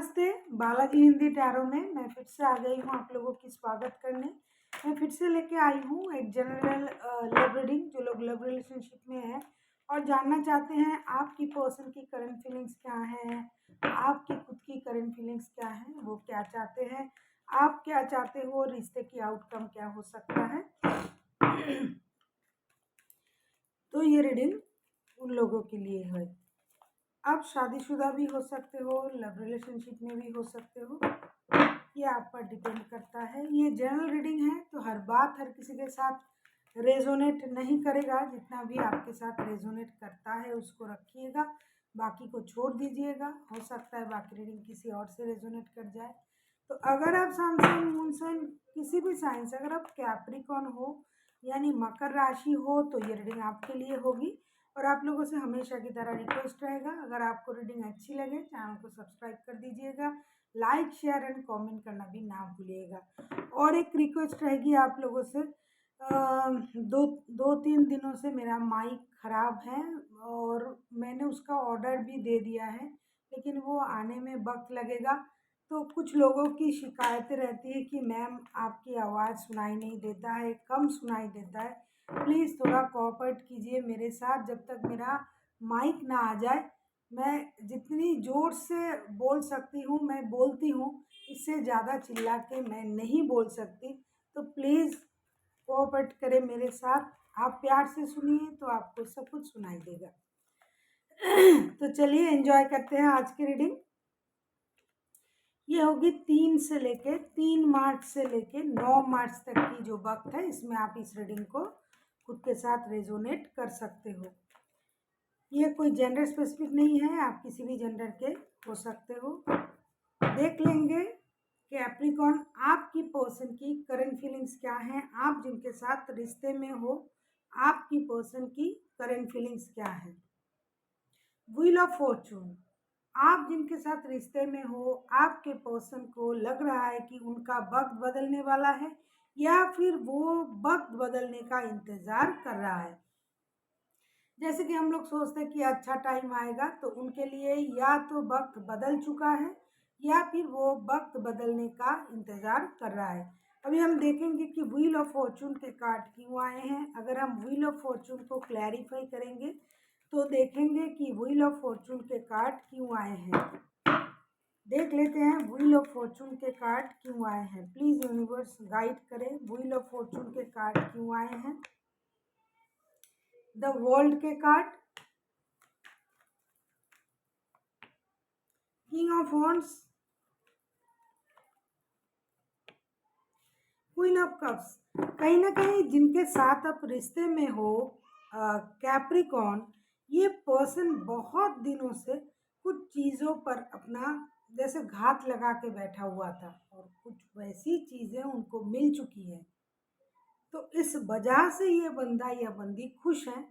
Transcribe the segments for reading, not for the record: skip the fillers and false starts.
नमस्ते, बालाजी हिंदी टैरो में मैं फिर से आ गई हूँ आप लोगों की स्वागत करने। मैं फिर से लेके आई हूँ एक जनरल लव रीडिंग। जो लोग लव रिलेशनशिप में हैं और जानना चाहते हैं आपकी पर्सन की करंट फीलिंग्स क्या हैं, आपकी खुद की करंट फीलिंग्स क्या हैं, वो क्या चाहते हैं, आप क्या चाहते हो, रिश्ते की आउटकम क्या हो सकता है। तो ये रीडिंग उन लोगों के लिए है। आप शादीशुदा भी हो सकते हो, लव रिलेशनशिप में भी हो सकते हो, ये आप पर डिपेंड करता है। ये जनरल रीडिंग है तो हर बात हर किसी के साथ रेजोनेट नहीं करेगा। जितना भी आपके साथ रेजोनेट करता है उसको रखिएगा, बाकी को छोड़ दीजिएगा। हो सकता है बाकी रीडिंग किसी और से रेजोनेट कर जाए। तो अगर आप सनसन मूनसन किसी भी साइन से, अगर आप कैप्रिकॉन हो यानी मकर राशि हो, तो ये रीडिंग आपके लिए होगी। और आप लोगों से हमेशा की तरह रिक्वेस्ट रहेगा, अगर आपको रीडिंग अच्छी लगे चैनल को सब्सक्राइब कर दीजिएगा, लाइक शेयर एंड कमेंट करना भी ना भूलिएगा। और एक रिक्वेस्ट रहेगी आप लोगों से, दो तीन दिनों से मेरा माइक ख़राब है और मैंने उसका ऑर्डर भी दे दिया है, लेकिन वो आने में वक्त लगेगा। तो कुछ लोगों की शिकायतें रहती है कि मैम आपकी आवाज़ सुनाई नहीं देता है, कम सुनाई देता है। प्लीज़ थोड़ा कोऑपरेट कीजिए मेरे साथ, जब तक मेरा माइक ना आ जाए। मैं जितनी ज़ोर से बोल सकती हूँ मैं बोलती हूँ, इससे ज़्यादा चिल्ला के मैं नहीं बोल सकती। तो प्लीज़ कोऑपरेट करें मेरे साथ। आप प्यार से सुनिए तो आपको सब कुछ सुनाई देगा। तो चलिए एंजॉय करते हैं आज की रीडिंग। ये होगी 3 मार्च से लेके 9 मार्च तक की जो वक्त है, इसमें आप इस रीडिंग को खुद के साथ रेजोनेट कर सकते हो। ये कोई जेंडर स्पेसिफिक नहीं है, आप किसी भी जेंडर के हो सकते हो। देख लेंगे कैप्रिकॉन आपकी पर्सन की करंट फीलिंग्स क्या हैं, आप जिनके साथ रिश्ते में हो आपकी पर्सन की करंट फीलिंग्स क्या है। व्हील ऑफ फॉर्चून, आप जिनके साथ रिश्ते में हो आपके पर्सन को लग रहा है कि उनका वक्त बदलने वाला है या फिर वो वक्त बदलने का इंतज़ार कर रहा है। जैसे कि हम लोग सोचते हैं कि अच्छा टाइम आएगा, तो उनके लिए या तो वक्त बदल चुका है या फिर वो वक्त बदलने का इंतज़ार कर रहा है। अभी हम देखेंगे कि व्हील ऑफ फॉर्चून के कार्ड क्यों आए हैं। अगर हम व्हील ऑफ फॉर्चून को क्लैरिफाई करेंगे तो देखेंगे कि व्हील ऑफ फॉर्चून के कार्ड क्यों आए हैं। देख लेते हैं व्हील ऑफ फॉर्चून के कार्ड क्यों आए हैं। प्लीज़ यूनिवर्स गाइड करें, व्हील ऑफ फॉर्चून के कार्ड क्यों आए हैं। द वर्ल्ड के card, king of wands, queen of cups. कहीं ना कहीं जिनके साथ आप रिश्ते में हो कैप्रिकॉन, ये पर्सन बहुत दिनों से कुछ चीज़ों पर अपना जैसे घात लगा के बैठा हुआ था और कुछ वैसी चीज़ें उनको मिल चुकी हैं। तो इस वजह से ये बंदा या बंदी खुश है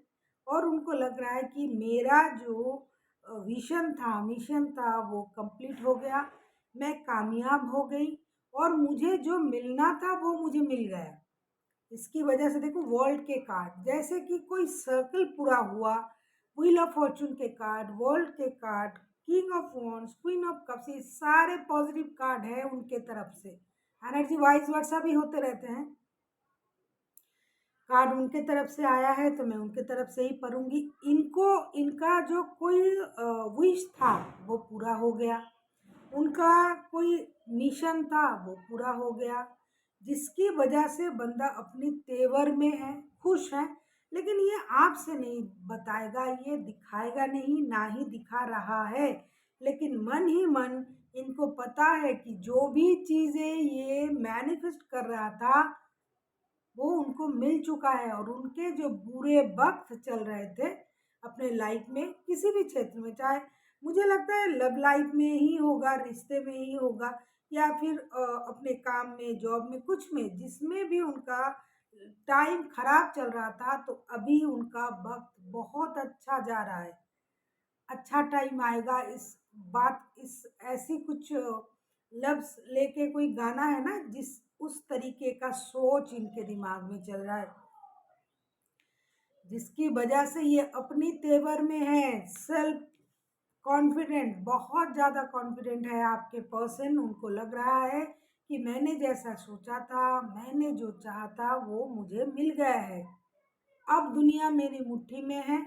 और उनको लग रहा है कि मेरा जो विजन था मिशन था वो कंप्लीट हो गया, मैं कामयाब हो गई और मुझे जो मिलना था वो मुझे मिल गया। इसकी वजह से देखो वर्ल्ड के कार्ड जैसे कि कोई सर्कल पूरा हुआ। व्हील ऑफ फॉर्चून के कार्ड, वर्ल्ड के card, king of wands, queen of cups, ये सारे पॉजिटिव कार्ड है उनके तरफ से। एनर्जी वाइज वर्षा भी होते रहते हैं। कार्ड उनके तरफ से आया है तो मैं उनके तरफ से ही पढ़ूंगी। इनको इनका जो कोई विश था वो पूरा हो गया, उनका कोई मिशन था वो पूरा हो गया, जिसकी वजह से बंदा अपनी तेवर में है, खुश है। लेकिन ये आपसे नहीं बताएगा, ये दिखाएगा नहीं, ना ही दिखा रहा है। लेकिन मन ही मन इनको पता है कि जो भी चीज़ें ये मैनिफेस्ट कर रहा था वो उनको मिल चुका है। और उनके जो बुरे वक्त चल रहे थे अपने लाइफ में किसी भी क्षेत्र में, चाहे मुझे लगता है लव लाइफ में ही होगा, रिश्ते में ही होगा, या फिर अपने काम में, जॉब में, कुछ में जिसमें भी उनका टाइम खराब चल रहा था, तो अभी उनका वक्त बहुत अच्छा जा रहा है। अच्छा टाइम आएगा। इस ऐसी कुछ लफ्ज़ लेके कोई गाना है ना, जिस उस तरीके का सोच इनके दिमाग में चल रहा है, जिसकी वजह से ये अपनी तेवर में है, सेल्फ कॉन्फिडेंट, बहुत ज़्यादा कॉन्फिडेंट है आपके पर्सन। उनको लग रहा है कि मैंने जैसा सोचा था, मैंने जो चाहा था वो मुझे मिल गया है। अब दुनिया मेरी मुट्ठी में है।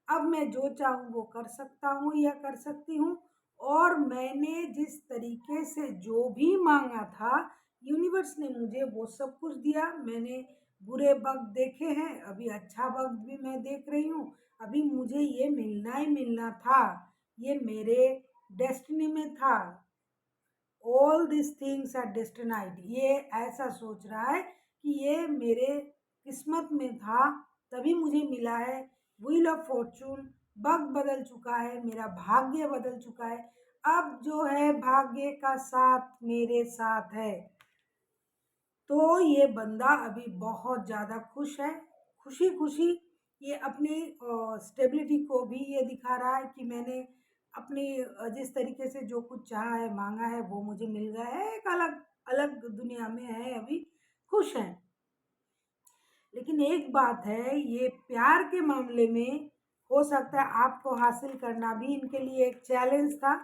अब मैं जो चाहूँ वो कर सकता हूँ या कर सकती हूँ। और मैंने जिस तरीके से जो भी मांगा था, यूनिवर्स ने मुझे वो सब कुछ दिया। मैंने बुरे वक्त देखे हैं, अभी अच्छा वक्त भी मैं देख रही हूँ। अभी मुझे ये मिलना ही मिलना था, ये मेरे डेस्टिनी में था। All this things are destined. ये ऐसा सोच रहा है कि ये मेरे किस्मत में था, तभी मुझे मिला है। व्हील ऑफ फॉर्चून, वक्त बदल चुका है, मेरा भाग्य बदल चुका है। अब जो है भाग्य का साथ मेरे साथ है। तो ये बंदा अभी बहुत ज़्यादा खुश है, खुशी खुशी। ये अपनी स्टेबिलिटी को भी ये दिखा रहा है कि मैंने अपनी जिस तरीके से जो कुछ चाहा है, मांगा है, वो मुझे मिल गया है। एक अलग अलग दुनिया में है, अभी खुश हैं। लेकिन एक बात है, ये प्यार के मामले में हो सकता है आपको हासिल करना भी इनके लिए एक चैलेंज था।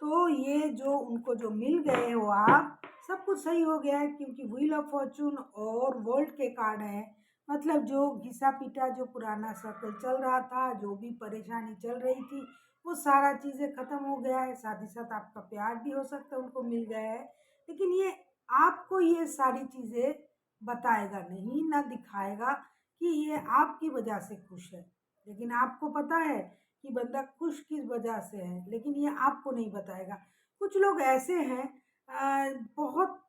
तो ये जो उनको जो मिल गए हो आप, सब कुछ सही हो गया है, क्योंकि व्हील ऑफ फॉर्चून और वर्ल्ड के कार्ड हैं। मतलब जो घिसा पिटा जो पुराना सर्कल चल रहा था, जो भी परेशानी चल रही थी, वो सारा चीज़ें ख़त्म हो गया है। साथ ही साथ आपका प्यार भी हो सकता है उनको मिल गया है। लेकिन ये आपको ये सारी चीज़ें बताएगा नहीं, ना दिखाएगा कि ये आपकी वजह से खुश है। लेकिन आपको पता है कि बंदा खुश किस वजह से है, लेकिन ये आपको नहीं बताएगा। कुछ लोग ऐसे हैं, बहुत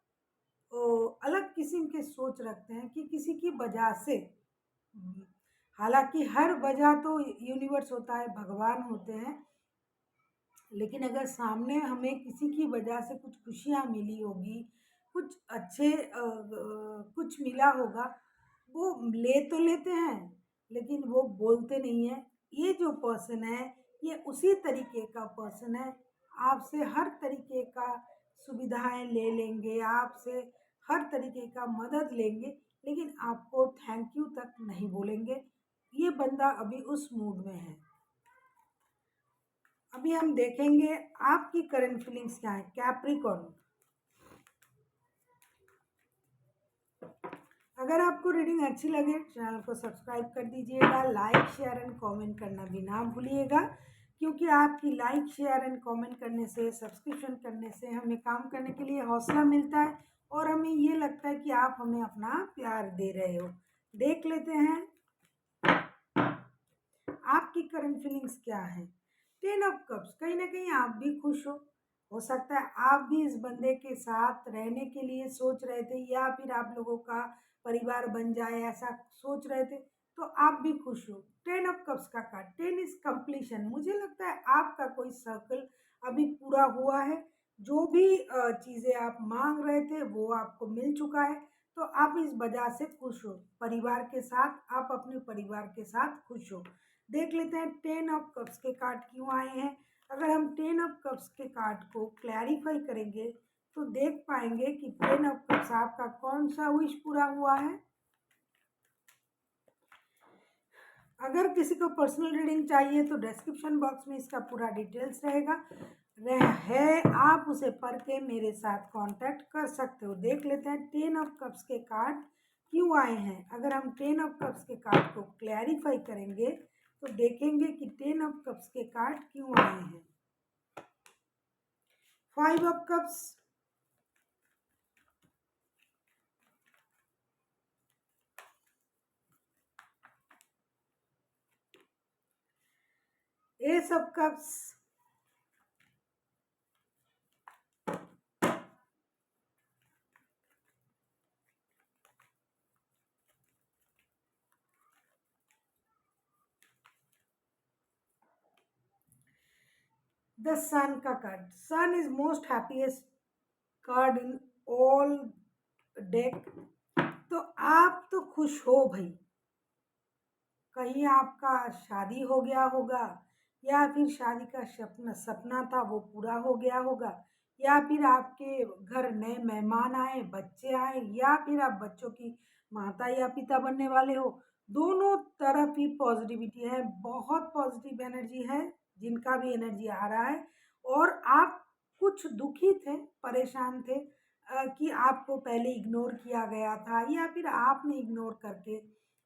अलग किस्म के सोच रखते हैं कि किसी की वजह से। हालांकि हर वजह तो यूनिवर्स होता है, भगवान होते हैं। लेकिन अगर सामने हमें किसी की वजह से कुछ खुशियाँ मिली होगी, कुछ अच्छे कुछ मिला होगा, वो ले तो लेते हैं, लेकिन वो बोलते नहीं हैं। ये जो पर्सन है, ये उसी तरीके का पर्सन है। आपसे हर तरीके का सुविधाएं ले लेंगे, आपसे हर तरीके का मदद लेंगे, लेकिन आपको थैंक यू तक नहीं बोलेंगे। ये बंदा अभी उस मूड में है। अभी हम देखेंगे आपकी करंट फीलिंग्स क्या है, कैप्रिकॉर्न। अगर आपको रीडिंग अच्छी लगे, चैनल को सब्सक्राइब कर दीजिएगा। लाइक शेयर एंड कमेंट करना भी ना भूलिएगा, क्योंकि आपकी लाइक शेयर एंड कमेंट करने से, सब्सक्रिप्शन करने से हमें काम करने के लिए हौसला मिलता है, और हमें ये लगता है कि आप हमें अपना प्यार दे रहे हो। देख लेते हैं आपकी करंट फीलिंग्स क्या है। 10 ऑफ कप्स, कहीं ना कहीं आप भी खुश हो सकता है आप भी इस बंदे के साथ रहने के लिए सोच रहे थे, या फिर आप लोगों का परिवार बन जाए ऐसा सोच रहे थे, तो आप भी खुश हो। 10 ऑफ कप्स का कार्ड, 10 इज कंप्लीशन। मुझे लगता है आपका कोई सर्कल अभी पूरा हुआ है। जो भी चीज़ें आप मांग रहे थे वो आपको मिल चुका है। तो आप इस वजह से खुश हो, परिवार के साथ, आप अपने परिवार के साथ खुश हो। देख लेते हैं 10 ऑफ कप्स के कार्ड क्यों आए हैं। अगर हम 10 ऑफ कप्स के कार्ड को क्लैरिफाई करेंगे, तो देख पाएंगे कि 10 ऑफ कप्स आपका कौन सा विश पूरा हुआ है। अगर किसी को पर्सनल रीडिंग चाहिए तो डिस्क्रिप्शन बॉक्स में इसका पूरा डिटेल्स रहेगा है, आप उसे पढ़ के मेरे साथ कांटेक्ट कर सकते हो। देख लेते हैं 10 ऑफ कप्स के कार्ड क्यों आए हैं। अगर हम 10 ऑफ कप्स के कार्ड को क्लैरिफाई करेंगे, तो देखेंगे कि 10 ऑफ कप्स के कार्ड क्यों आए हैं। 5 of cups, ace of cups, the sun का card. Sun is most happiest card in all deck. तो आप तो खुश हो भाई, कहीं आपका शादी हो गया होगा, या फिर शादी का सपना सपना था वो पूरा हो गया होगा, या फिर आपके घर नए मेहमान आए, बच्चे आए, या फिर आप बच्चों की माता या पिता बनने वाले हो। दोनों तरफ ही पॉजिटिविटी है, बहुत पॉजिटिव एनर्जी है। जिनका भी एनर्जी आ रहा है, और आप कुछ दुखी थे, परेशान थे कि आपको पहले इग्नोर किया गया था या फिर आपने इग्नोर करके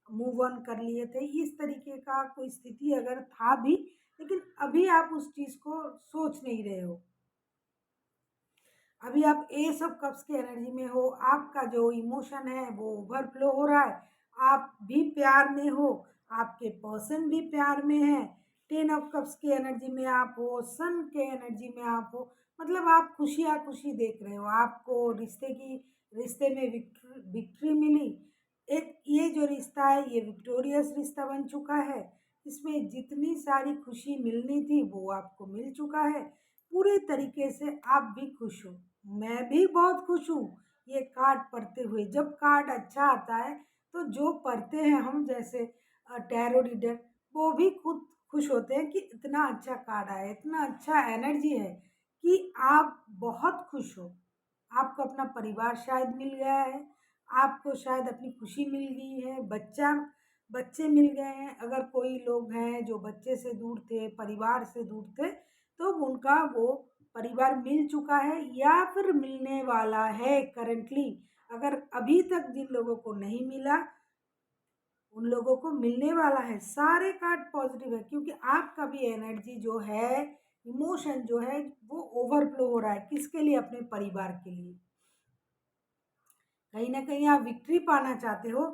मूव ऑन कर लिए थे, इस तरीके का कोई स्थिति अगर था भी, लेकिन अभी आप उस चीज़ को सोच नहीं रहे हो। अभी आप एस ऑफ कप्स की एनर्जी में हो, आपका जो इमोशन है वो ओवरफ्लो हो रहा है, आप भी प्यार में हो, आपके पर्सन भी प्यार में है। टेन ऑफ कप्स की एनर्जी में आप हो, सन के एनर्जी में आप हो, मतलब आप खुशियाँ खुशी देख रहे हो, आपको रिश्ते में विक्ट्री मिली। एक ये जो रिश्ता है ये विक्टोरियस रिश्ता बन चुका है, इसमें जितनी सारी खुशी मिलनी थी वो आपको मिल चुका है, पूरे तरीके से आप भी खुश हो। मैं भी बहुत खुश हूँ ये कार्ड पढ़ते हुए। जब कार्ड अच्छा आता है तो जो पढ़ते हैं हम, जैसे टैरो रीडर, वो भी खुद खुश होते हैं कि इतना अच्छा कार्ड आया, इतना अच्छा एनर्जी है कि आप बहुत खुश हो। आपको अपना परिवार शायद मिल गया है, आपको शायद अपनी खुशी मिल गई है, बच्चे मिल गए हैं। अगर कोई लोग हैं जो बच्चे से दूर थे, परिवार से दूर थे, तो उनका वो परिवार मिल चुका है या फिर मिलने वाला है करंटली। अगर अभी तक जिन लोगों को नहीं मिला, उन लोगों को मिलने वाला है। सारे कार्ड पॉजिटिव है क्योंकि आपका भी एनर्जी जो है, इमोशन जो है, वो ओवरफ्लो हो रहा है। किसके लिए? अपने परिवार के लिए। कहीं ना कहीं आप विक्ट्री पाना चाहते हो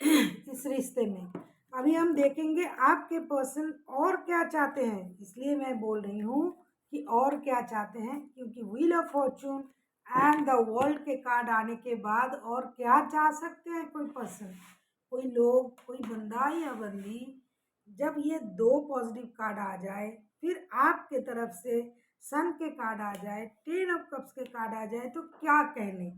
इस रिश्ते में। अभी हम देखेंगे आपके पर्सन और क्या चाहते हैं, इसलिए मैं बोल रही हूँ कि और क्या चाहते हैं, क्योंकि wheel of Fortune and the world के कार्ड आने के बाद और क्या चाह सकते हैं कोई पर्सन, कोई लोग, कोई बंदा या बंदी। जब ये दो पॉजिटिव कार्ड आ जाए, फिर आपके तरफ से सन के कार्ड आ जाए, टेन ऑफ कप्स के कार्ड आ जाए, तो क्या कहने।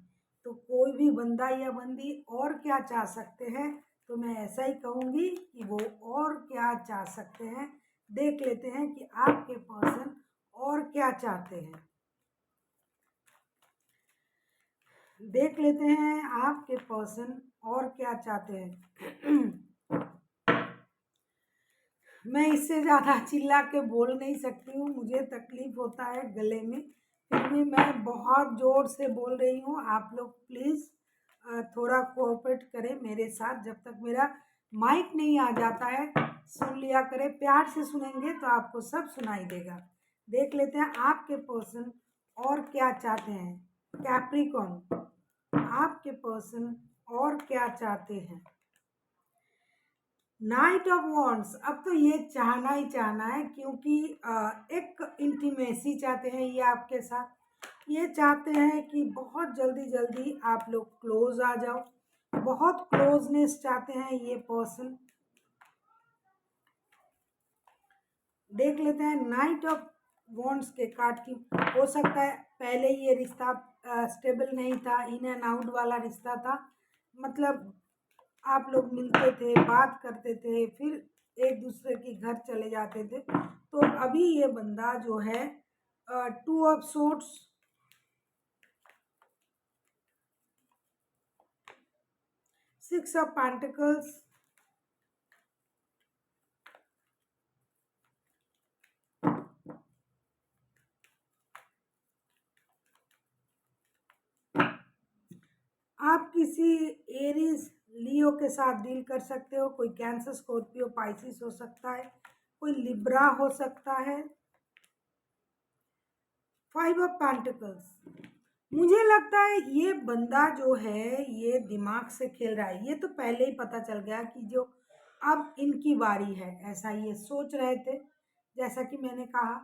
तो कोई भी बंदा या बंदी और क्या चाह सकते हैं, तो मैं ऐसा ही कहूँगी कि वो और क्या चाह सकते हैं। देख लेते हैं कि आपके पर्सन और क्या चाहते हैं। देख लेते हैं आपके पर्सन और क्या चाहते हैं। मैं इससे ज़्यादा चिल्ला के बोल नहीं सकती हूँ, मुझे तकलीफ़ होता है गले में, फिर भी मैं बहुत ज़ोर से बोल रही हूँ। आप लोग प्लीज़ थोड़ा कोऑपरेट करें मेरे साथ। जब तक मेरा माइक नहीं आ जाता है, सुन लिया करें, प्यार से सुनेंगे तो आपको सब सुनाई देगा। देख लेते हैं आपके पर्सन और क्या चाहते हैं। कैप्रिकॉर्न, आपके पर्सन और क्या चाहते हैं। नाइट ऑफ वॉन्ड्स, अब तो ये चाहना ही चाहना है, क्योंकि एक इंटीमेसी चाहते हैं ये आपके साथ। ये चाहते हैं कि बहुत जल्दी जल्दी आप लोग क्लोज आ जाओ, बहुत क्लोजनेस चाहते हैं ये पर्सन। देख लेते हैं नाइट ऑफ वॉन्ड्स के कार्ड की। हो सकता है पहले ये रिश्ता स्टेबल नहीं था, इन एंड आउट वाला रिश्ता था, मतलब आप लोग मिलते थे, बात करते थे, फिर एक दूसरे के घर चले जाते थे। तो अभी ये बंदा जो है, two of swords, six of pentacles, आप किसी एरीज लियो के साथ डील कर सकते हो। कोई कैंसर, स्कॉर्पियो, पाइसिस हो सकता है, कोई लिब्रा हो सकता है। फाइव ऑफ पेंटिकल्स, मुझे लगता है ये बंदा जो है ये दिमाग से खेल रहा है। ये तो पहले ही पता चल गया कि जो अब इनकी बारी है, ऐसा ये सोच रहे थे। जैसा कि मैंने कहा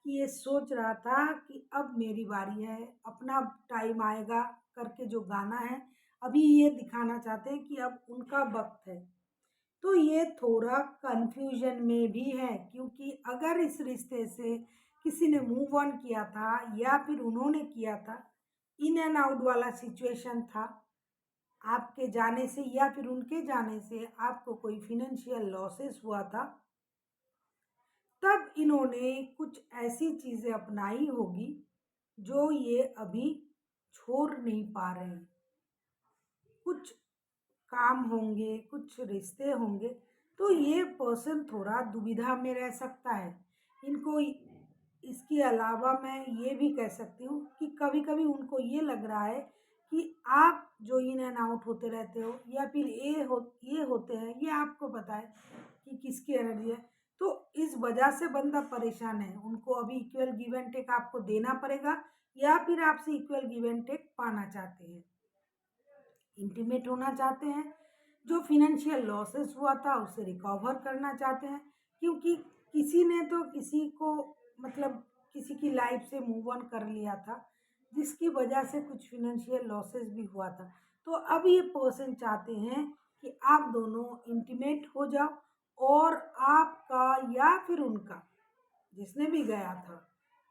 कि ये सोच रहा था कि अब मेरी बारी है, अपना टाइम आएगा करके जो गाना है, अभी ये दिखाना चाहते हैं कि अब उनका वक्त है। तो ये थोड़ा कंफ्यूजन में भी है, क्योंकि अगर इस रिश्ते से किसी ने मूव ऑन किया था या फिर उन्होंने किया था, इन एंड आउट वाला सिचुएशन था, आपके जाने से या फिर उनके जाने से आपको कोई फिनेंशियल लॉसेस हुआ था, तब इन्होंने कुछ ऐसी चीज़ें अपनाई होगी जो ये अभी छोड़ नहीं पा रहे हैं। कुछ काम होंगे, कुछ रिश्ते होंगे, तो ये पर्सन थोड़ा दुविधा में रह सकता है। इनको इसके अलावा मैं ये भी कह सकती हूँ कि कभी कभी उनको ये लग रहा है कि आप जो इन एंड आउट होते रहते हो या फिर ये होते हैं, ये आपको पता है कि किसकी एनर्जी है। तो इस वजह से बंदा परेशान है, उनको अभी इक्वल गिव एंड टेक आपको देना पड़ेगा या फिर आपसे इक्वल गिव एंड टेक पाना चाहते हैं, इंटीमेट होना चाहते हैं, जो फिनेंशियल लॉसेस हुआ था उसे रिकवर करना चाहते हैं। क्योंकि किसी ने तो किसी को मतलब किसी की लाइफ से मूव ऑन कर लिया था, जिसकी वजह से कुछ फिनेंशियल लॉसेस भी हुआ था। तो अब ये पर्सन चाहते हैं कि आप दोनों इंटीमेट हो जाओ और आपका या फिर उनका, जिसने भी गया था,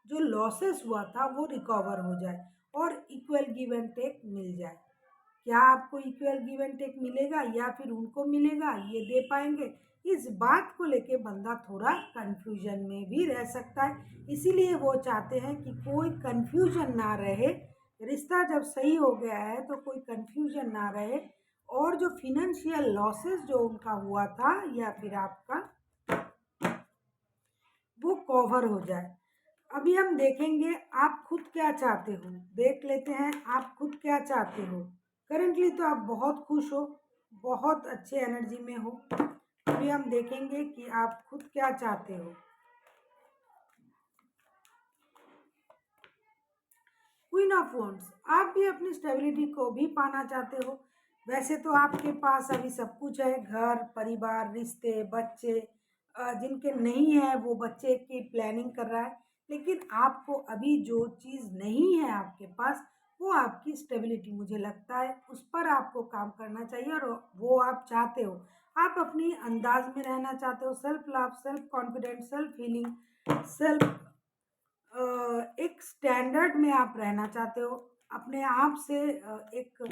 जो लॉसेस हुआ था वो रिकवर हो जाए और इक्वल गिव एंड टेक मिल जाए। क्या आपको इक्वल गिव एंड टेक मिलेगा या फिर उनको मिलेगा, ये दे पाएंगे, इस बात को लेके बंदा थोड़ा कंफ्यूजन में भी रह सकता है। इसीलिए वो चाहते हैं कि कोई कंफ्यूजन ना रहे, रिश्ता जब सही हो गया है तो कोई कंफ्यूजन ना रहे और जो फिनेंशियल लॉसेस जो उनका हुआ था या फिर आपका, वो कवर हो जाए। अभी हम देखेंगे आप खुद क्या चाहते हो, देख लेते हैं आप खुद क्या चाहते हो। करंटली तो आप बहुत खुश हो, बहुत अच्छे एनर्जी में हो। अभी हम देखेंगे कि आप खुद क्या चाहते हो। क्वीन ऑफ वॉन्ड्स, आप भी अपनी स्टेबिलिटी को भी पाना चाहते हो। वैसे तो आपके पास अभी सब कुछ है, घर परिवार रिश्ते बच्चे, जिनके नहीं है वो बच्चे की प्लानिंग कर रहा है। लेकिन आपको अभी जो चीज़ नहीं है आपके पास, वो आपकी स्टेबिलिटी, मुझे लगता है उस पर आपको काम करना चाहिए और वो आप चाहते हो। आप अपनी अंदाज में रहना चाहते हो, self love, self confidence, self healing, self एक स्टैंडर्ड में आप रहना चाहते हो। अपने आप से एक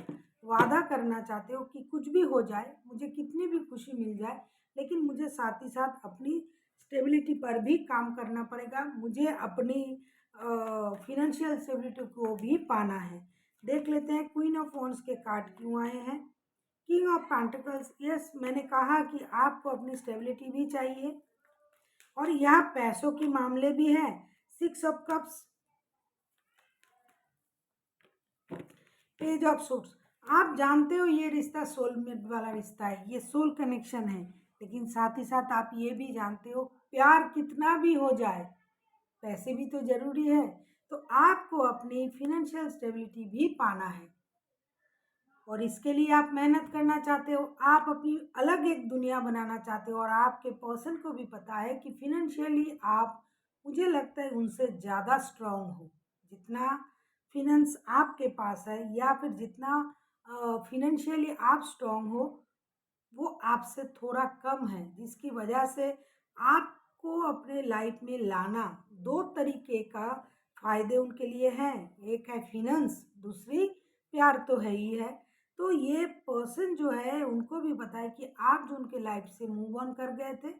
वादा करना चाहते हो कि कुछ भी हो जाए, मुझे कितनी भी खुशी मिल जाए, लेकिन मुझे साथ ही साथ अपनी स्टेबिलिटी पर भी काम करना पड़ेगा, मुझे अपनी फिनेंशियल स्टेबिलिटी को भी पाना है। देख लेते हैं क्वीन ऑफ वॉन्ड्स के कार्ड क्यों आए हैं। किंग ऑफ पेंटिकल्स, यस मैंने कहा कि आपको अपनी स्टेबिलिटी भी चाहिए और यहाँ पैसों के मामले भी है। Six of cups, page of suits, आप जानते हो ये रिश्ता सोलमेट वाला रिश्ता है, ये सोल कनेक्शन है। लेकिन साथ ही साथ आप ये भी जानते हो प्यार कितना भी हो जाए, पैसे भी तो जरूरी है। तो आपको अपनी फिनेंशियल स्टेबिलिटी भी पाना है और इसके लिए आप मेहनत करना चाहते हो, आप अपनी अलग एक दुनिया बनाना चाहते हो और आपके पर्सन को भी पता है कि फिनेंशियली आप, मुझे लगता है उनसे ज़्यादा स्ट्रांग हो। जितना फिनेंस आपके पास है या फिर जितना फिनेंशियली आप स्ट्रांग हो, वो आपसे थोड़ा कम है, जिसकी वजह से आपको अपने लाइफ में लाना, दो तरीके का फायदे उनके लिए हैं। एक है फिनेंस, दूसरी प्यार तो है ही है। तो ये पर्सन जो है उनको भी पता है कि आप जो उनके लाइफ से मूव ऑन कर गए थे,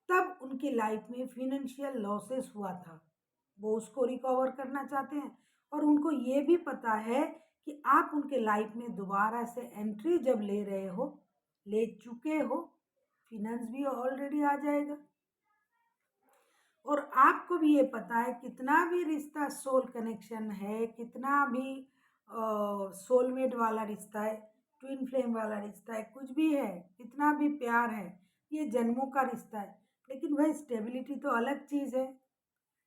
तब उनकी लाइफ में फिनेंशियल लॉसेस हुआ था, वो उसको रिकवर करना चाहते हैं। और उनको ये भी पता है कि आप उनके लाइफ में दोबारा से एंट्री जब ले रहे हो, ले चुके हो, फिनेंस भी ऑलरेडी आ जाएगा। और आपको भी ये पता है कितना भी रिश्ता सोल कनेक्शन है, कितना भी सोलमेट वाला रिश्ता है, ट्विन फ्लेम वाला रिश्ता है, कुछ भी है, कितना भी प्यार है, ये जन्मों का रिश्ता है, लेकिन भाई स्टेबिलिटी तो अलग चीज़ है।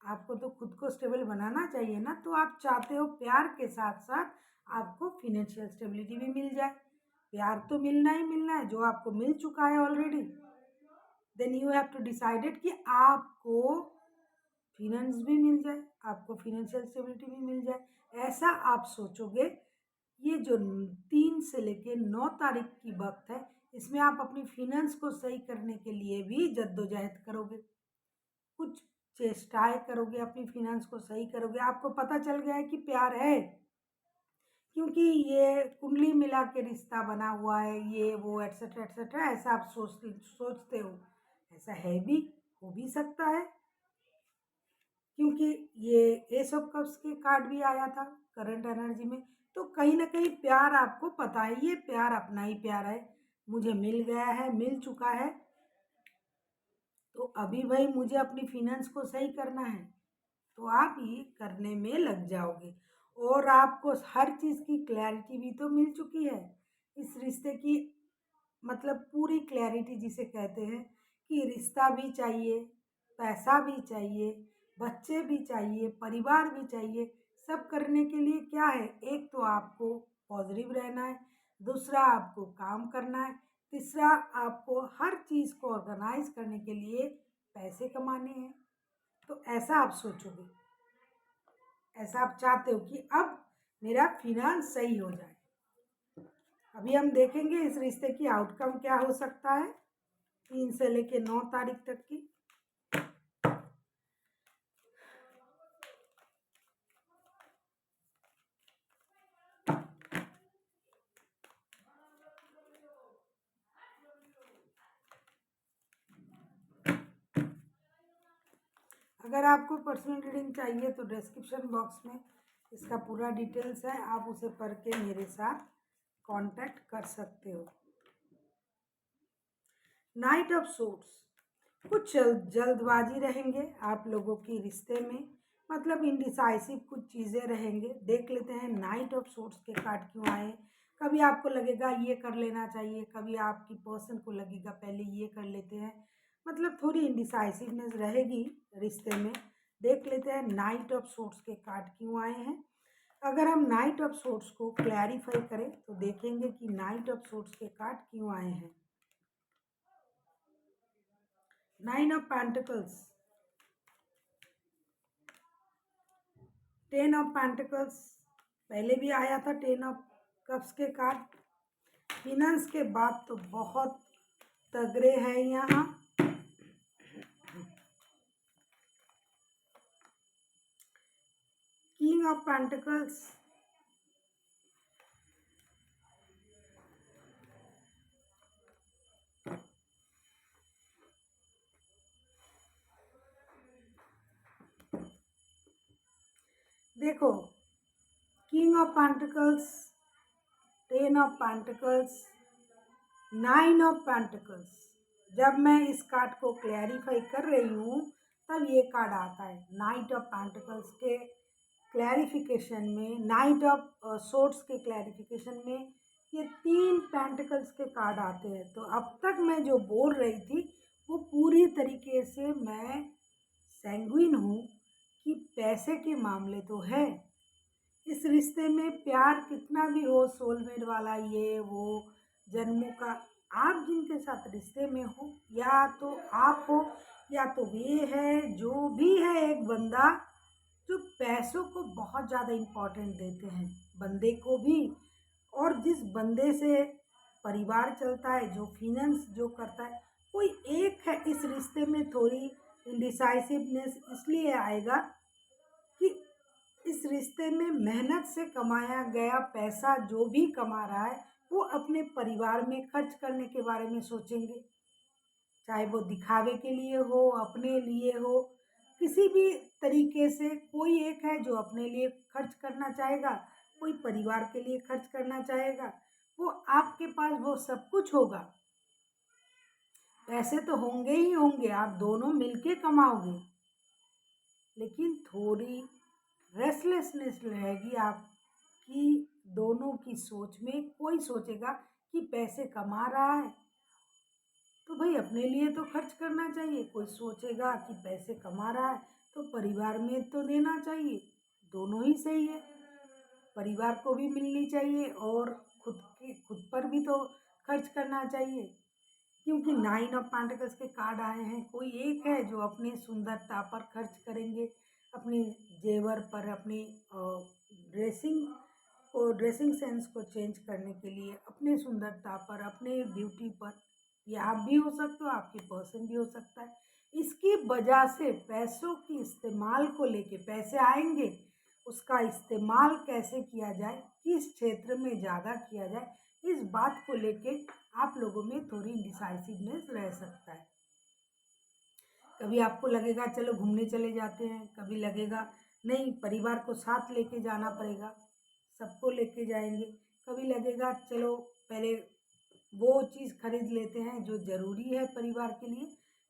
आपको तो खुद को स्टेबल बनाना चाहिए ना। तो आप चाहते हो प्यार के साथ साथ आपको फिनेंशियल स्टेबिलिटी भी मिल जाए। प्यार तो मिलना ही मिलना है, जो आपको मिल चुका है already. Then you have to decided कि आपको फिनेंस भी मिल जाए, आपको फिनेंशियल स्टेबिलिटी भी मिल जाए, ऐसा आप सोचोगे। ये जो 3 से लेके 9 तारीख की वक्त है, इसमें आप अपनी फिनेंस को सही करने के लिए भी जद्दोजहद करोगे, कुछ चेष्टाएं करोगे, अपनी फिनेंस को सही करोगे। आपको पता चल गया है कि प्यार है, क्योंकि ये कुंडली मिला के रिश्ता बना हुआ है, ये वो एटसेट्रा एटसेट्रा, ऐसा आप सोचते हो। ऐसा है भी, हो भी सकता है, क्योंकि ये एस ऑफ कप्स के कार्ड भी आया था करंट एनर्जी में। तो कहीं ना कहीं प्यार, आपको पता है ये प्यार अपना ही प्यार है, मुझे मिल गया है, मिल चुका है। तो अभी भाई मुझे अपनी फिनेंस को सही करना है, तो आप ये करने में लग जाओगे और आपको हर चीज़ की क्लैरिटी भी तो मिल चुकी है। इस रिश्ते की मतलब पूरी क्लैरिटी जिसे कहते हैं कि रिश्ता भी चाहिए, पैसा भी चाहिए, बच्चे भी चाहिए, परिवार भी चाहिए। सब करने के लिए क्या है, एक तो आपको पॉजिटिव रहना है, दूसरा आपको काम करना है, तीसरा आपको हर चीज़ को ऑर्गेनाइज करने के लिए पैसे कमाने हैं। तो ऐसा आप सोचोगे, ऐसा आप चाहते हो कि अब मेरा फिनांस सही हो जाए। अभी हम देखेंगे इस रिश्ते की आउटकम क्या हो सकता है 3 से लेके 9 तारीख तक की। अगर आपको पर्सनल रीडिंग चाहिए तो डिस्क्रिप्शन बॉक्स में इसका पूरा डिटेल्स है, आप उसे पढ़ के मेरे साथ कांटेक्ट कर सकते हो। नाइट ऑफ सोर्ड्स, कुछ जल्दबाजी रहेंगे आप लोगों की रिश्ते में, मतलब इनडिसाइसिव कुछ चीज़ें रहेंगे। देख लेते हैं नाइट ऑफ सोर्ड्स के कार्ड क्यों आए। कभी आपको लगेगा ये कर लेना चाहिए, कभी आपकी पर्सन को लगेगा पहले ये कर लेते हैं, मतलब थोड़ी इनडिसाइसिवनेस रहेगी रिश्ते में। देख लेते हैं नाइट ऑफ सोर्ड्स के कार्ड क्यों आए हैं। अगर हम नाइट ऑफ सोर्ड्स को क्लैरिफाई करें तो देखेंगे कि नाइट ऑफ सोर्ड्स के कार्ड क्यों आए हैं। 9 ऑफ पेंटिकल्स, 10 ऑफ पेंटिकल्स, पहले भी आया था 10 ऑफ कप्स के कार्ड। फिनेंस के बाद तो बहुत तगड़े हैं यहाँ। किंग ऑफ पेंटिकल्स, देखो king of pentacles, 10 of pentacles, 9 of pentacles. जब मैं इस कार्ड को क्लैरिफाई कर रही हूँ तब ये कार्ड आता है। नाइट ऑफ पेंटिकल्स के क्लैरिफिकेशन में, नाइट ऑफ सोर्ड्स के क्लैरिफिकेशन में ये 3 पेंटिकल्स के कार्ड आते हैं। तो अब तक मैं जो बोल रही थी वो पूरी तरीके से मैं सैंग्विन हूँ कि पैसे के मामले तो है इस रिश्ते में। प्यार कितना भी हो, सोलमेट वाला ये वो जन्मों का, आप जिनके साथ रिश्ते में हो, या तो आप हो या तो वे है, जो भी है एक बंदा जो पैसों को बहुत ज़्यादा इम्पोर्टेंट देते हैं, बंदे को भी। और जिस बंदे से परिवार चलता है, जो फिनेंस जो करता है, कोई एक है इस रिश्ते में। थोड़ी इंडिसाइसिवनेस इसलिए आएगा कि इस रिश्ते में मेहनत से कमाया गया पैसा जो भी कमा रहा है वो अपने परिवार में खर्च करने के बारे में सोचेंगे, चाहे वो दिखावे के लिए हो, अपने लिए हो, किसी भी तरीके से। कोई एक है जो अपने लिए खर्च करना चाहेगा, कोई परिवार के लिए खर्च करना चाहेगा। वो आपके पास वो सब कुछ होगा, पैसे तो होंगे ही होंगे, आप दोनों मिलके कमाओगे, लेकिन थोड़ी रेस्टलेसनेस रहेगी आपकी दोनों की सोच में। कोई सोचेगा कि पैसे कमा रहा है तो भाई अपने लिए तो खर्च करना चाहिए, कोई सोचेगा कि पैसे कमा रहा है तो परिवार में तो देना चाहिए। दोनों ही सही है, परिवार को भी मिलनी चाहिए और खुद पर भी तो खर्च करना चाहिए। क्योंकि 9 ऑफ पेंटिकल्स के कार्ड आए हैं, कोई एक है जो अपनी सुंदरता पर खर्च करेंगे, अपनी जेवर पर, अपनी ड्रेसिंग ड्रेसिंग सेंस को चेंज करने के लिए, अपने सुंदरता पर, अपने ब्यूटी पर। ये आप भी हो सकते हो, आपकी पर्सन भी हो सकता है। इसकी वजह से पैसों की इस्तेमाल को लेके, पैसे आएंगे उसका इस्तेमाल कैसे किया जाए, किस क्षेत्र में ज़्यादा किया जाए, इस बात को लेके आप लोगों में थोड़ी इंडिसाइसिवनेस रह सकता है। कभी आपको लगेगा चलो घूमने चले जाते हैं, कभी लगेगा नहीं परिवार को साथ लेके जाना पड़ेगा, सबको लेके जाएंगे। कभी लगेगा चलो पहले वो चीज़ खरीद लेते हैं जो ज़रूरी है परिवार के लिए,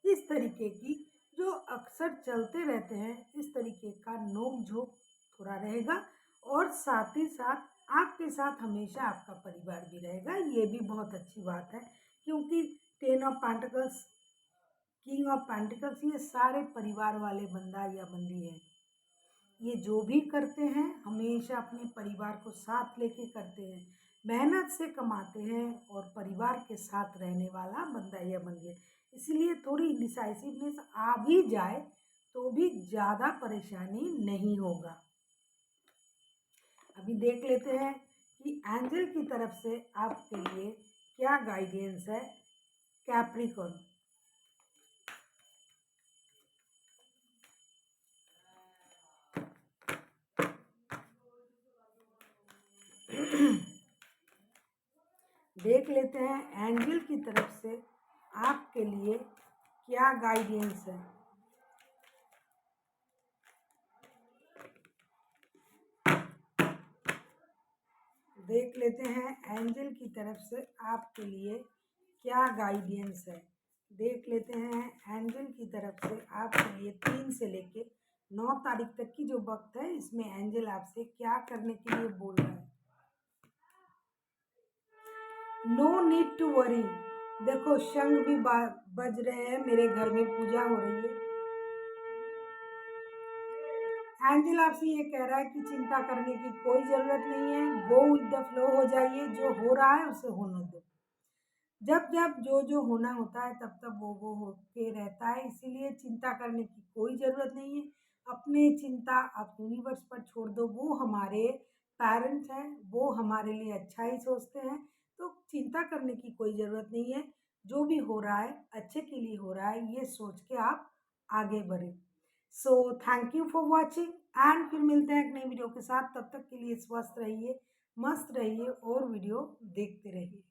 इस तरीके की जो अक्सर चलते रहते हैं, इस तरीके का नोक झोंक थोड़ा रहेगा। और साथ ही साथ आपके साथ हमेशा आपका परिवार भी रहेगा, ये भी बहुत अच्छी बात है, क्योंकि 10 of pentacles, king of pentacles, ये सारे परिवार वाले बंदा या बंदी हैं। ये जो भी करते हैं हमेशा अपने परिवार को साथ लेके करते हैं, मेहनत से कमाते हैं और परिवार के साथ रहने वाला बंदा या बंदी है। इसलिए थोड़ी डिसाइसिवनेस आ भी जाए तो भी ज़्यादा परेशानी नहीं होगा। अभी देख लेते हैं कि एंजल की तरफ से आपके लिए क्या गाइडेंस है कैप्रिकॉर्न। देख लेते हैं एंजल की तरफ से आपके लिए क्या गाइडेंस है। देख लेते हैं एंजल की तरफ से आपके लिए क्या गाइडेंस है। देख लेते हैं एंजल की तरफ से आपके लिए 3 से लेके 9 तारीख तक की जो वक्त है, इसमें एंजल आपसे क्या करने के लिए बोल रहा है। No need to worry. देखो शंख भी बज रहे हैं, मेरे घर में पूजा हो रही है। एंजल आपसे ये कह रहा है कि चिंता करने की कोई ज़रूरत नहीं है, गो विद द फ्लो हो जाइए, जो हो रहा है उसे होने दो। जब जब जो जो होना होता है तब तब वो होते रहता है, इसीलिए चिंता करने की कोई ज़रूरत नहीं है। अपने चिंता आप यूनिवर्स पर छोड़ दो, वो हमारे पेरेंट्स हैं, वो हमारे लिए अच्छा ही सोचते हैं, तो चिंता करने की कोई ज़रूरत नहीं है। जो भी हो रहा है अच्छे के लिए हो रहा है, ये सोच के आप आगे बढ़ें। So thank you for watching and फिर मिलते हैं एक नई वीडियो के साथ। तब तक के लिए स्वस्थ रहिए, मस्त रहिए और वीडियो देखते रहिए।